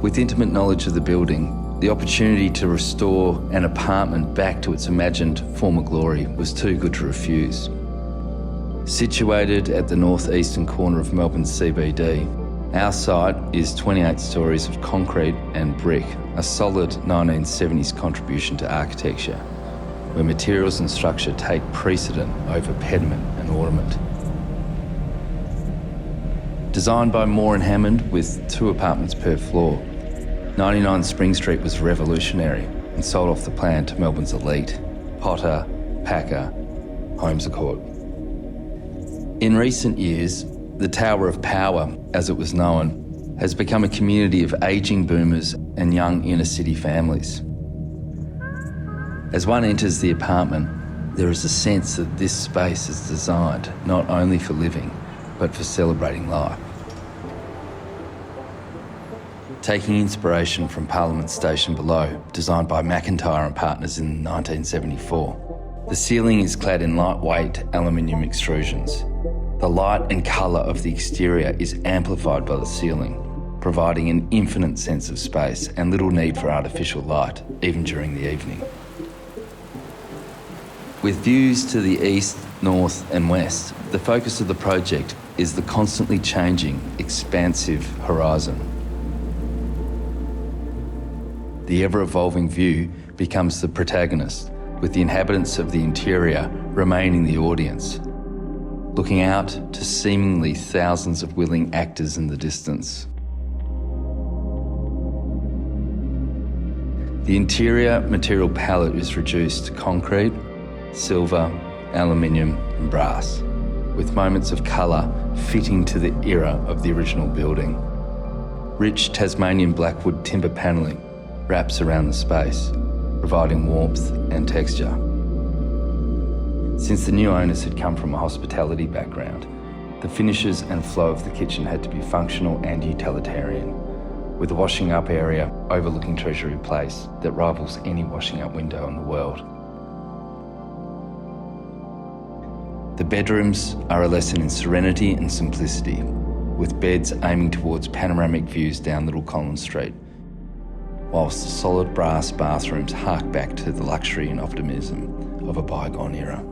With intimate knowledge of the building, the opportunity to restore an apartment back to its imagined former glory was too good to refuse. Situated at the northeastern corner of Melbourne's CBD, our site is 28 stories of concrete and brick, a solid 1970s contribution to architecture, where materials and structure take precedent over pediment and ornament. Designed by Moore and Hammond with 2 apartments per floor, 99 Spring Street was revolutionary and sold off the plan to Melbourne's elite, Potter, Packer, Holmes Accord. In recent years, the Tower of Power, as it was known, has become a community of ageing boomers and young inner city families. As one enters the apartment, there is a sense that this space is designed not only for living, but for celebrating life. Taking inspiration from Parliament Station below, designed by McIntyre and Partners in 1974, the ceiling is clad in lightweight aluminium extrusions. The light and colour of the exterior is amplified by the ceiling, providing an infinite sense of space and little need for artificial light, even during the evening. With views to the east, north and west, the focus of the project is the constantly changing, expansive horizon. The ever-evolving view becomes the protagonist, with the inhabitants of the interior remaining the audience, looking out to seemingly thousands of willing actors in the distance. The interior material palette is reduced to concrete, silver, aluminium and brass, with moments of colour fitting to the era of the original building. Rich Tasmanian blackwood timber panelling wraps around the space, providing warmth and texture. Since the new owners had come from a hospitality background, the finishes and flow of the kitchen had to be functional and utilitarian, with a washing up area overlooking Treasury Place that rivals any washing up window in the world. The bedrooms are a lesson in serenity and simplicity, with beds aiming towards panoramic views down Little Collins Street, whilst the solid brass bathrooms hark back to the luxury and optimism of a bygone era.